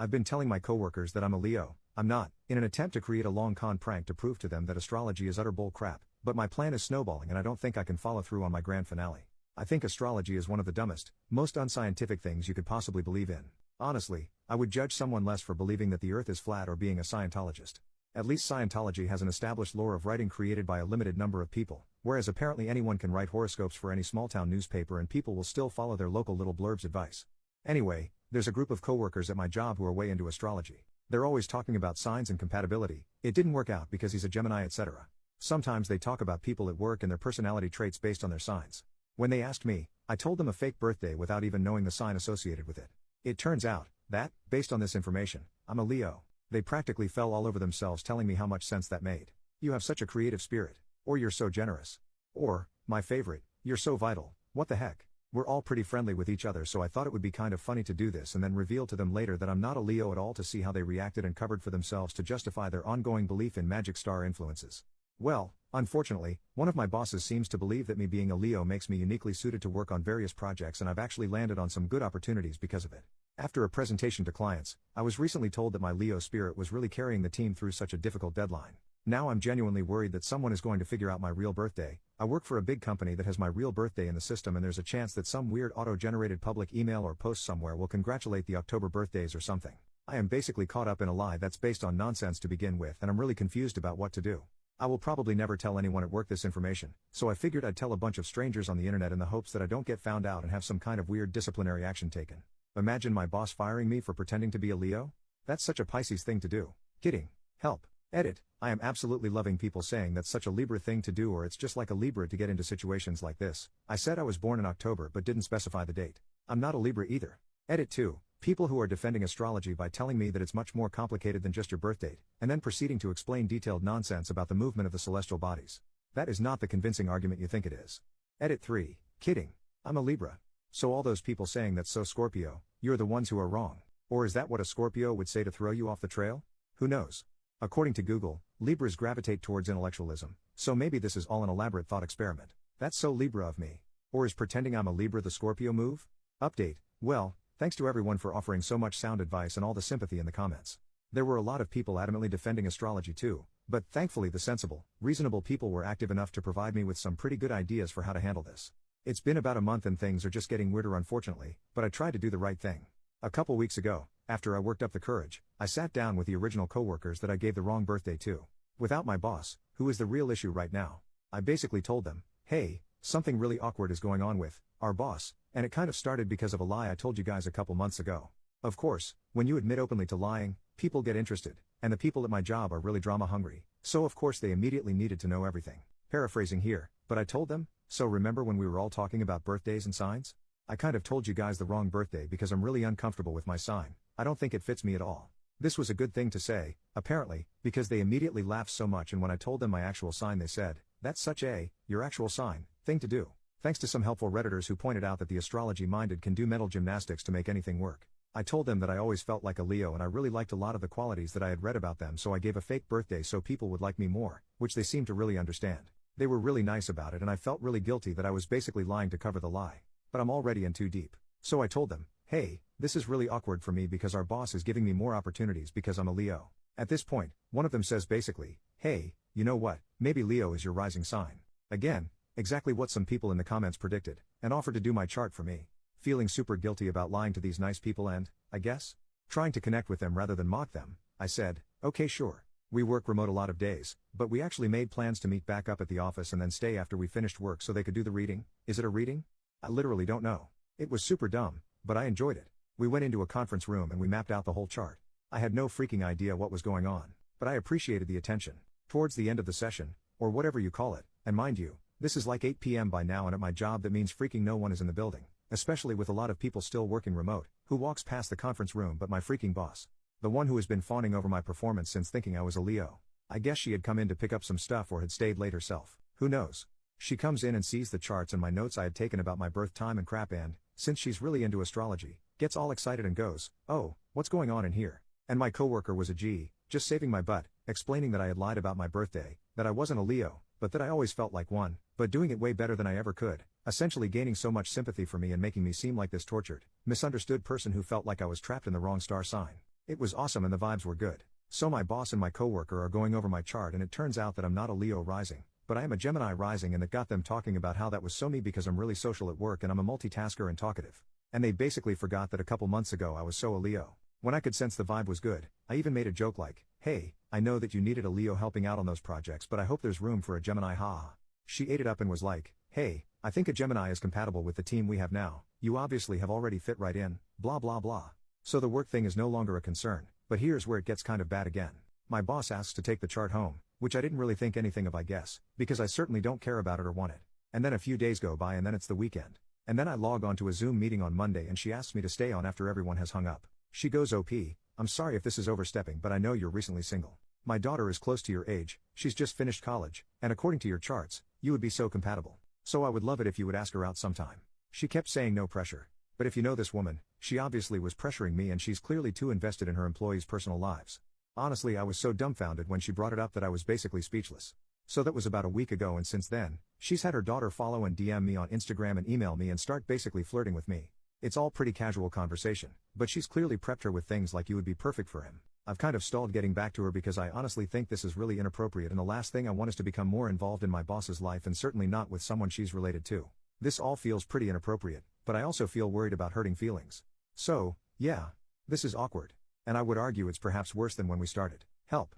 I've been telling my coworkers that I'm a Leo. I'm not, in an attempt to create a long con prank to prove to them that astrology is utter bull crap, but my plan is snowballing and I don't think I can follow through on my grand finale. I think astrology is one of the dumbest, most unscientific things you could possibly believe in. Honestly, I would judge someone less for believing that the earth is flat or being a Scientologist. At least Scientology has an established lore of writing created by a limited number of people, whereas apparently anyone can write horoscopes for any small-town newspaper and people will still follow their local little blurb's advice. Anyway, there's a group of coworkers at my job who are way into astrology. They're always talking about signs and compatibility. It didn't work out because he's a Gemini, etc. Sometimes they talk about people at work and their personality traits based on their signs. When they asked me, I told them a fake birthday without even knowing the sign associated with it. It turns out that, based on this information, I'm a Leo. They practically fell all over themselves telling me how much sense that made. You have such a creative spirit. Or you're so generous. Or, my favorite, you're so vital. What the heck? We're all pretty friendly with each other, so I thought it would be kind of funny to do this and then reveal to them later that I'm not a Leo at all to see how they reacted and covered for themselves to justify their ongoing belief in magic star influences. Well, unfortunately, one of my bosses seems to believe that me being a Leo makes me uniquely suited to work on various projects, and I've actually landed on some good opportunities because of it. After a presentation to clients, I was recently told that my Leo spirit was really carrying the team through such a difficult deadline. Now I'm genuinely worried that someone is going to figure out my real birthday. I work for a big company that has my real birthday in the system, and there's a chance that some weird auto-generated public email or post somewhere will congratulate the October birthdays or something. I am basically caught up in a lie that's based on nonsense to begin with, and I'm really confused about what to do. I will probably never tell anyone at work this information, so I figured I'd tell a bunch of strangers on the internet in the hopes that I don't get found out and have some kind of weird disciplinary action taken. Imagine my boss firing me for pretending to be a Leo? That's such a Pisces thing to do. Kidding. Help. Edit. I am absolutely loving people saying that's such a Libra thing to do, or it's just like a Libra to get into situations like this. I said I was born in October but didn't specify the date. I'm not a Libra either. Edit 2. People who are defending astrology by telling me that it's much more complicated than just your birth date, and then proceeding to explain detailed nonsense about the movement of the celestial bodies. That is not the convincing argument you think it is. Edit 3. Kidding. I'm a Libra. So all those people saying that's so Scorpio, you're the ones who are wrong. Or is that what a Scorpio would say to throw you off the trail? Who knows? According to Google, Libras gravitate towards intellectualism, so maybe this is all an elaborate thought experiment. That's so Libra of me. Or is pretending I'm a Libra the Scorpio move? Update. Well, thanks to everyone for offering so much sound advice and all the sympathy in the comments. There were a lot of people adamantly defending astrology too, but thankfully the sensible, reasonable people were active enough to provide me with some pretty good ideas for how to handle this. It's been about a month and things are just getting weirder unfortunately, but I tried to do the right thing. A couple weeks ago, after I worked up the courage, I sat down with the original coworkers that I gave the wrong birthday to. Without my boss, who is the real issue right now. I basically told them, hey, something really awkward is going on with our boss, and it kind of started because of a lie I told you guys a couple months ago. Of course, when you admit openly to lying, people get interested, and the people at my job are really drama hungry, so of course they immediately needed to know everything. Paraphrasing here, but I told them, so remember when we were all talking about birthdays and signs? I kind of told you guys the wrong birthday because I'm really uncomfortable with my sign. I don't think it fits me at all. This was a good thing to say, apparently, because they immediately laughed so much, and when I told them my actual sign they said, that's such a, your actual sign, thing to do. Thanks to some helpful Redditors who pointed out that the astrology-minded can do mental gymnastics to make anything work. I told them that I always felt like a Leo and I really liked a lot of the qualities that I had read about them, so I gave a fake birthday so people would like me more, which they seemed to really understand. They were really nice about it and I felt really guilty that I was basically lying to cover the lie. But I'm already in too deep. So I told them, hey, this is really awkward for me because our boss is giving me more opportunities because I'm a Leo. At this point, one of them says basically, hey, you know what, maybe Leo is your rising sign. Again, exactly what some people in the comments predicted, and offered to do my chart for me. Feeling super guilty about lying to these nice people and, I guess, trying to connect with them rather than mock them, I said, okay sure. We work remote a lot of days, but we actually made plans to meet back up at the office and then stay after we finished work so they could do the reading. Is it a reading? I literally don't know. It was super dumb, but I enjoyed it. We went into a conference room and we mapped out the whole chart. I had no freaking idea what was going on, but I appreciated the attention. Towards the end of the session, or whatever you call it, and mind you, this is like 8 p.m. by now and at my job that means freaking no one is in the building, especially with a lot of people still working remote, who walks past the conference room but my freaking boss. The one who has been fawning over my performance since thinking I was a Leo. I guess she had come in to pick up some stuff or had stayed late herself, who knows. She comes in and sees the charts and my notes I had taken about my birth time and crap and, since she's really into astrology, gets all excited and goes, oh, what's going on in here? And my coworker was a G, just saving my butt, explaining that I had lied about my birthday, that I wasn't a Leo, but that I always felt like one, but doing it way better than I ever could, essentially gaining so much sympathy for me and making me seem like this tortured, misunderstood person who felt like I was trapped in the wrong star sign. It was awesome and the vibes were good. So my boss and my coworker are going over my chart and it turns out that I'm not a Leo rising, but I am a Gemini rising, and that got them talking about how that was so me because I'm really social at work and I'm a multitasker and talkative. And they basically forgot that a couple months ago I was so a Leo. When I could sense the vibe was good, I even made a joke like, "Hey, I know that you needed a Leo helping out on those projects, but I hope there's room for a Gemini, haha." She ate it up and was like, "Hey, I think a Gemini is compatible with the team we have now, you obviously have already fit right in, blah blah blah. So the work thing is no longer a concern, but here's where it gets kind of bad again. My boss asks to take the chart home, which I didn't really think anything of, I guess, because I certainly don't care about it or want it. And then a few days go by and then it's the weekend. And then I log on to a Zoom meeting on Monday and she asks me to stay on after everyone has hung up. She goes, "OP, I'm sorry if this is overstepping, but I know you're recently single. My daughter is close to your age, she's just finished college, and according to your charts, you would be so compatible. So I would love it if you would ask her out sometime." She kept saying no pressure. But if you know this woman, she obviously was pressuring me and she's clearly too invested in her employees' personal lives. Honestly, I was so dumbfounded when she brought it up that I was basically speechless. So that was about a week ago, and since then, she's had her daughter follow and DM me on Instagram and email me and start basically flirting with me. It's all pretty casual conversation, but she's clearly prepped her with things like, "You would be perfect for him." I've kind of stalled getting back to her because I honestly think this is really inappropriate, and the last thing I want is to become more involved in my boss's life, and certainly not with someone she's related to. This all feels pretty inappropriate, but I also feel worried about hurting feelings. So, yeah, this is awkward. And I would argue it's perhaps worse than when we started. Help.